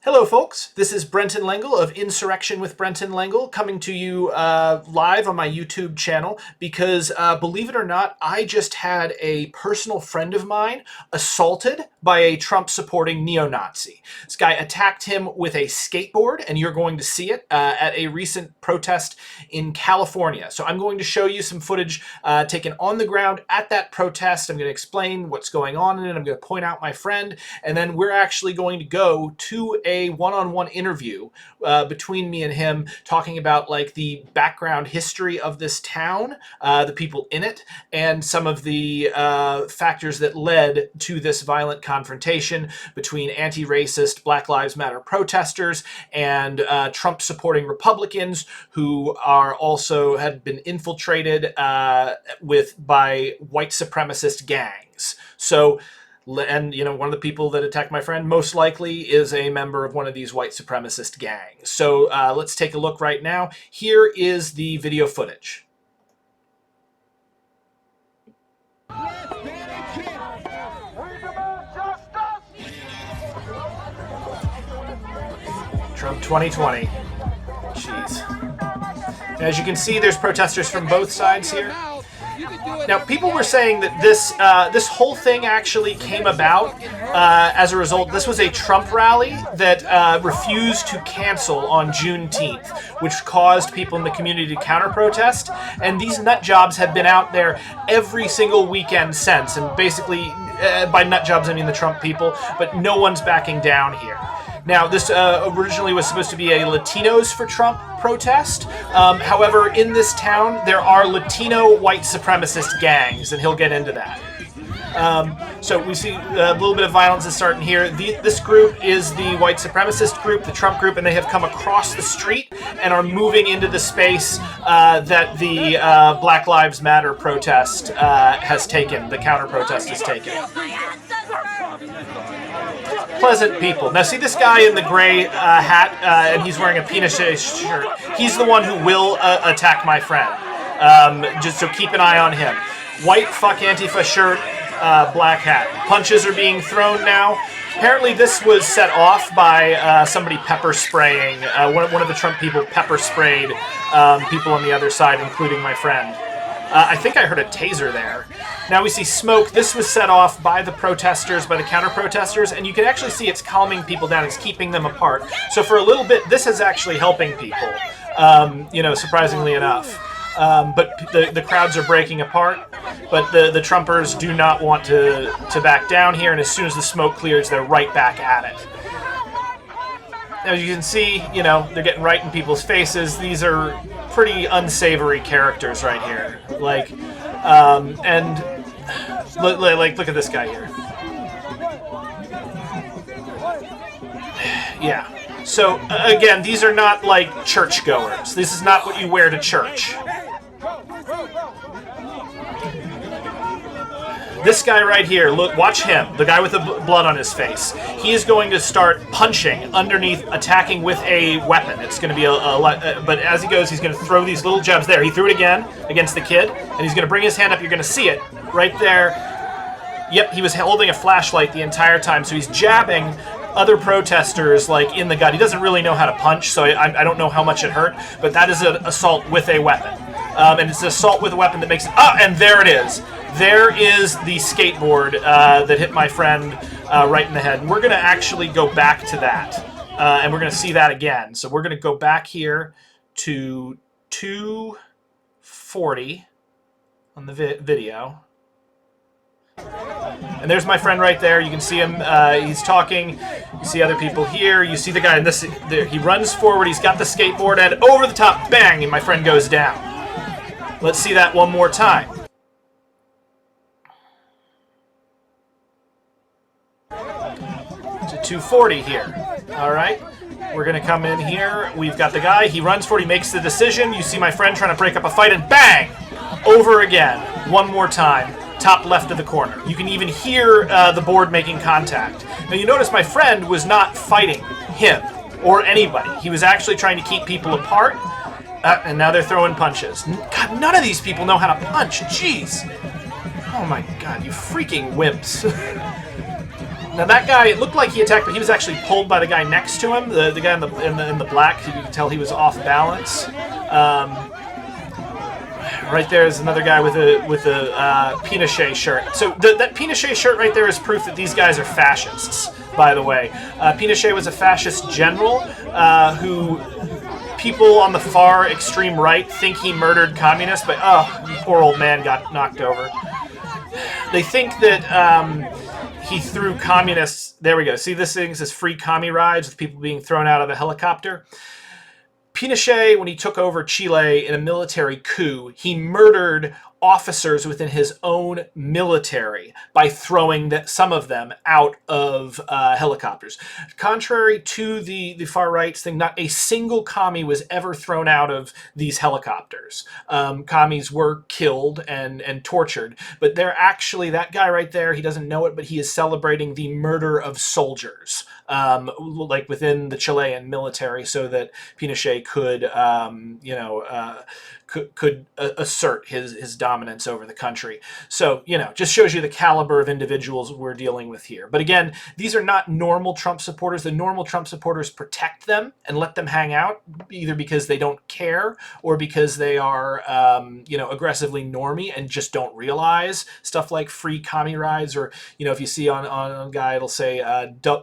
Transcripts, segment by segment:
Hello, folks. This is Brenton Lengel of Insurrection with Brenton Lengel coming to you live on my YouTube channel because, believe it or not, I just had a personal friend of mine assaulted by a Trump-supporting neo-Nazi. This guy attacked him with a skateboard, and you're going to see it at a recent protest in California. So I'm going to show you some footage taken on the ground at that protest. I'm going to explain what's going on in it. I'm going to point out my friend, and then we're actually going to go to a one-on-one interview between me and him, talking about like the background history of this town, the people in it, and some of the factors that led to this violent confrontation between anti-racist Black Lives Matter protesters and Trump-supporting Republicans who are also had been infiltrated by white supremacist gangs. So. And, you know, one of the people that attacked my friend most likely is a member of one of these white supremacist gangs. So let's take a look right now. Here is the video footage. Trump 2020. Jeez. As you can see, there's protesters from both sides here. Now, people were saying that this whole thing actually came about as a result. This was a Trump rally that refused to cancel on Juneteenth, which caused people in the community to counter-protest. And these nut jobs have been out there every single weekend since. And basically, by nut jobs, I mean the Trump people, but no one's backing down here. Now, this originally was supposed to be a Latinos for Trump protest. However, in this town, there are Latino white supremacist gangs, and he'll get into that. So we see a little bit of violence is starting here. This group is the white supremacist group, the Trump group, and they have come across the street and are moving into the space that the Black Lives Matter protest has taken, the counter-protest has taken. Pleasant people. Now see this guy in the gray hat, and he's wearing a penis-shaped shirt. He's the one who will attack my friend. Just so keep an eye on him. White fuck Antifa shirt, black hat. Punches are being thrown now. Apparently this was set off by somebody pepper spraying. One of the Trump people pepper sprayed people on the other side, including my friend. I think I heard a taser there. Now we see smoke. This was set off by the protesters, by the counter-protesters, and you can actually see it's calming people down. It's keeping them apart. So for a little bit, this is actually helping people, you know, surprisingly enough. But the crowds are breaking apart, but the Trumpers do not want to back down here, and as soon as the smoke clears, they're right back at it. As you can see, you know, they're getting right in people's faces. These are pretty unsavory characters right here. Like, and look at this guy here. Yeah. So, again, these are not like churchgoers. This is not what you wear to church. This guy right here, look, watch him, the guy with the blood on his face. He is going to start punching underneath, attacking with a weapon. It's going to be but as he goes, he's going to throw these little jabs there. He threw it again against the kid, and he's going to bring his hand up. You're going to see it right there. Yep, he was holding a flashlight the entire time, so he's jabbing other protesters like in the gut. He doesn't really know how to punch, so I don't know how much it hurt, but that is an assault with a weapon. And it's an assault with a weapon that makes it... Ah, and there it is. There is the skateboard that hit my friend right in the head. And we're going to actually go back to that. And we're going to see that again. So we're going to go back here to 240 on the video. And there's my friend right there. You can see him. He's talking. You see other people here. You see the guy in this. There, he runs forward. He's got the skateboard and over the top. Bang! And my friend goes down. Let's see that one more time. To 240 here. All right. We're going to come in here. We've got the guy. He runs forward. He makes the decision. You see my friend trying to break up a fight, and bang! Over again. One more time. Top left of the corner. You can even hear the board making contact. Now you notice my friend was not fighting him or anybody. He was actually trying to keep people apart. And now they're throwing punches. God, none of these people know how to punch. Jeez. Oh my God, you freaking wimps. Now that guy, it looked like he attacked, but he was actually pulled by the guy next to him. The guy in the black, you could tell he was off balance. Right there is another guy with a Pinochet shirt. So that Pinochet shirt right there is proof that these guys are fascists, by the way. Pinochet was a fascist general who people on the far extreme right think he murdered communists, but poor old man got knocked over. They think that he threw communists. There we go. See, this thing says free commie rides with people being thrown out of a helicopter. Pinochet, when he took over Chile in a military coup, he murdered officers within his own military by throwing some of them out of helicopters. Contrary to the far right's thing, not a single commie was ever thrown out of these helicopters. Commies were killed and tortured, but they're actually, that guy right there, he doesn't know it, but he is celebrating the murder of soldiers, like within the Chilean military, so that Pinochet could, could assert his dominance over the country. So, just shows you the caliber of individuals we're dealing with here. But again, these are not normal Trump supporters. The normal Trump supporters protect them and let them hang out, either because they don't care or because they are, aggressively normie and just don't realize stuff like free commie rides, or, if you see on a guy, it'll say,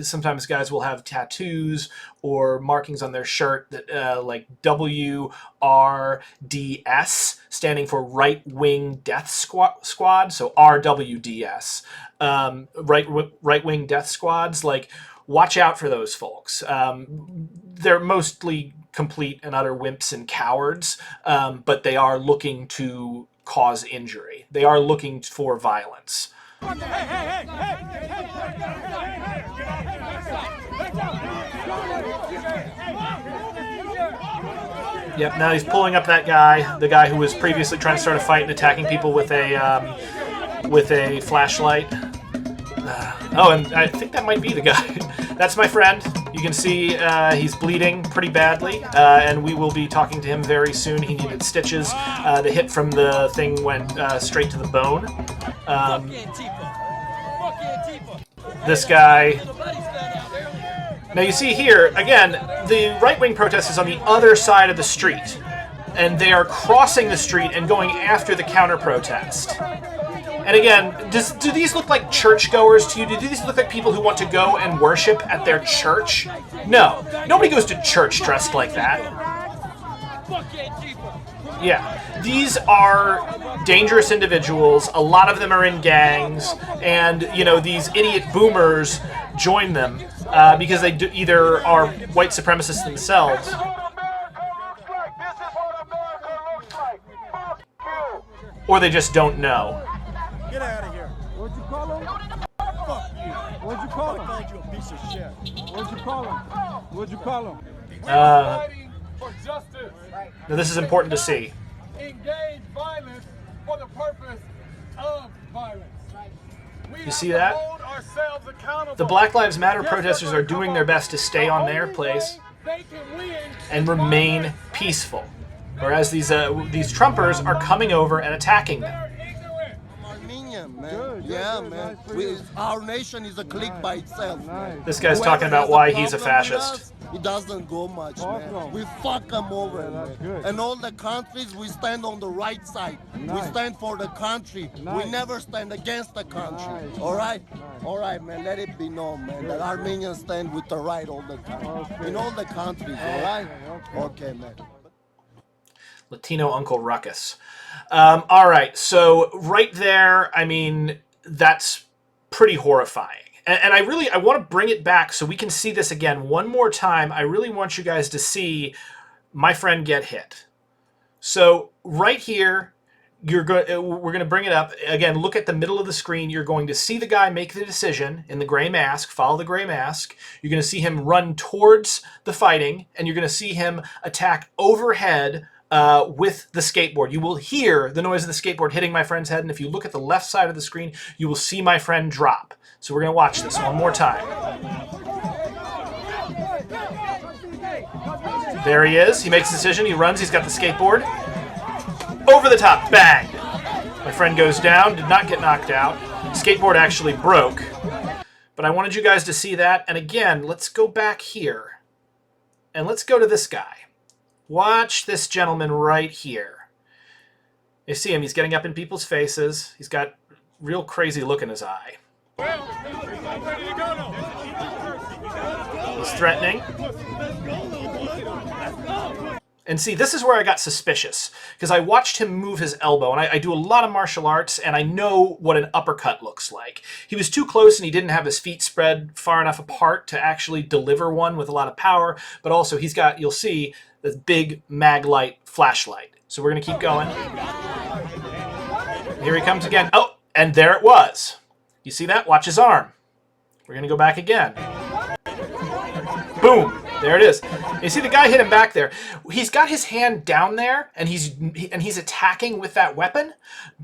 sometimes guys will have tattoos or markings on their shirt that like WRDS, standing for Right Wing Death Squad, so RWDS, Right Wing Death Squads. Like, watch out for those folks. They're mostly complete and utter wimps and cowards, but they are looking to cause injury. They are looking for violence. Yep, now he's pulling up that guy, the guy who was previously trying to start a fight and attacking people with a flashlight. And I think that might be the guy. That's my friend. You can see he's bleeding pretty badly, and we will be talking to him very soon. He needed stitches. The hit from the thing went straight to the bone. This guy... Now you see here, again, the right-wing protest is on the other side of the street, and they are crossing the street and going after the counter-protest. And again, do these look like churchgoers to you? Do these look like people who want to go and worship at their church? No. Nobody goes to church dressed like that. Yeah. These are dangerous individuals. A lot of them are in gangs, and, these idiot boomers join them. Because they either are white supremacists themselves, or they just don't know. Get out of here. What'd you call him? Fuck you. What'd you call him? I called you a piece of shit. What'd you call him? What'd you call him? Fighting for justice. Now this is important to see. Engage violence for the purpose of violence. You see that? The Black Lives Matter protesters are doing their best to stay on their place and remain peaceful, whereas these Trumpers are coming over and attacking them. Man. Yeah, man. Our nation is a clique by itself. Man. This guy's talking about why he's a fascist. It doesn't go much, man. We fuck them over, man. And all the countries, we stand on the right side. We stand for the country. We never stand against the country. All right? All right, man. Let it be known, man, that Armenians stand with the right all the time. In all the countries, all right? Okay, man. Latino Uncle Ruckus. All right, so right there, I mean, that's pretty horrifying. And I want to bring it back so we can see this again one more time. I really want you guys to see my friend get hit. So right here, we're going to bring it up. Again, look at the middle of the screen. You're going to see the guy make the decision in the gray mask, follow the gray mask. You're going to see him run towards the fighting, and you're going to see him attack overhead with the skateboard. You will hear the noise of the skateboard hitting my friend's head, and if you look at the left side of the screen, you will see my friend drop. So we're going to watch this one more time. There he is. He makes a decision. He runs. He's got the skateboard. Over the top. Bang. My friend goes down. Did not get knocked out. Skateboard actually broke. But I wanted you guys to see that. And again, let's go back here. And let's go to this guy. Watch this gentleman right here. You see him, he's getting up in people's faces. He's got real crazy look in his eye. He's threatening. And see, this is where I got suspicious, because I watched him move his elbow, and I do a lot of martial arts, and I know what an uppercut looks like. He was too close, and he didn't have his feet spread far enough apart to actually deliver one with a lot of power, but also he's got, you'll see, this big mag light flashlight. So we're going to keep going. Here he comes again. Oh, and there it was. You see that? Watch his arm. We're going to go back again. Boom. There it is. You see the guy hit him back there. He's got his hand down there, and he's attacking with that weapon,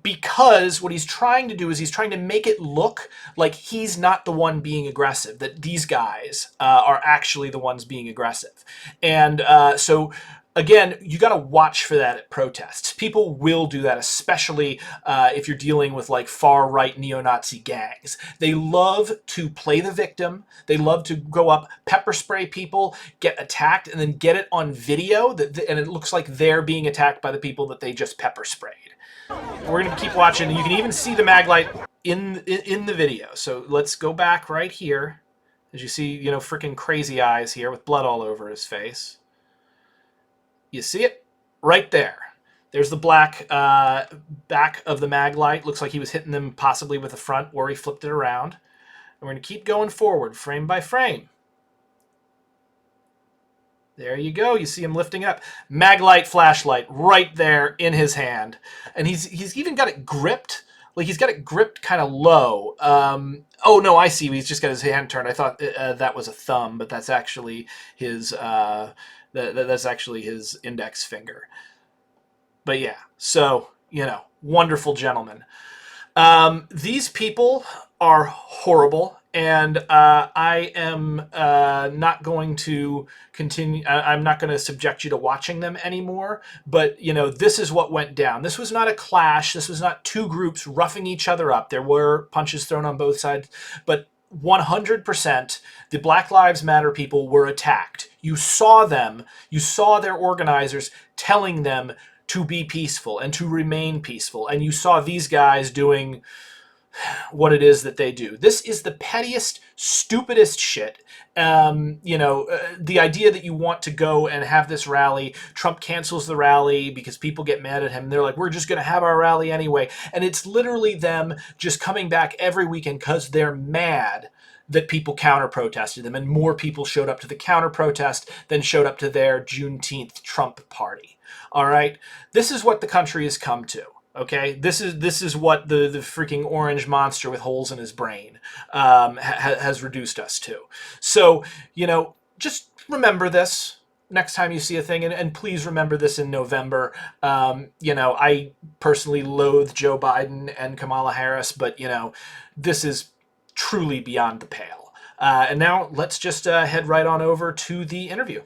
because what he's trying to do is he's trying to make it look like he's not the one being aggressive, that these guys are actually the ones being aggressive. And so again, you got to watch for that at protests. People will do that, especially if you're dealing with like far-right neo-Nazi gangs. They love to play the victim. They love to go up, pepper spray people, get attacked, and then get it on video, and it looks like they're being attacked by the people that they just pepper sprayed. We're going to keep watching, and you can even see the mag light in the video. So let's go back right here. As you see, you know, freaking crazy eyes here with blood all over his face. You see it? Right there. There's the black back of the mag light. Looks like he was hitting them possibly with the front where he flipped it around. And we're going to keep going forward, frame by frame. There you go. You see him lifting up. Mag light, flashlight, right there in his hand. And he's even got it gripped. Like, he's got it gripped kind of low. Oh, no, I see. He's just got his hand turned. I thought that was a thumb, but that's actually his... that's actually his index finger. But yeah, so, you know, wonderful gentlemen. These people are horrible, and I am not going to continue. I'm not going to subject you to watching them anymore. But, you know, this is what went down. This was not a clash. This was not two groups roughing each other up. There were punches thrown on both sides, but 100% the Black Lives Matter people were attacked. You saw them, you saw their organizers telling them to be peaceful and to remain peaceful, and you saw these guys doing what it is that they do. This is the pettiest, stupidest shit. You know, the idea that you want to go and have this rally, Trump cancels the rally because people get mad at him. They're like, we're just going to have our rally anyway. And it's literally them just coming back every weekend because they're mad that people counter-protested them, and more people showed up to the counter-protest than showed up to their Juneteenth Trump party. All right? This is what the country has come to. Okay, this is what the freaking orange monster with holes in his brain has reduced us to. So, you know, just remember this next time you see a thing, and please remember this in November. You know, I personally loathe Joe Biden and Kamala Harris, but, you know, this is truly beyond the pale. And now let's just head right on over to the interview.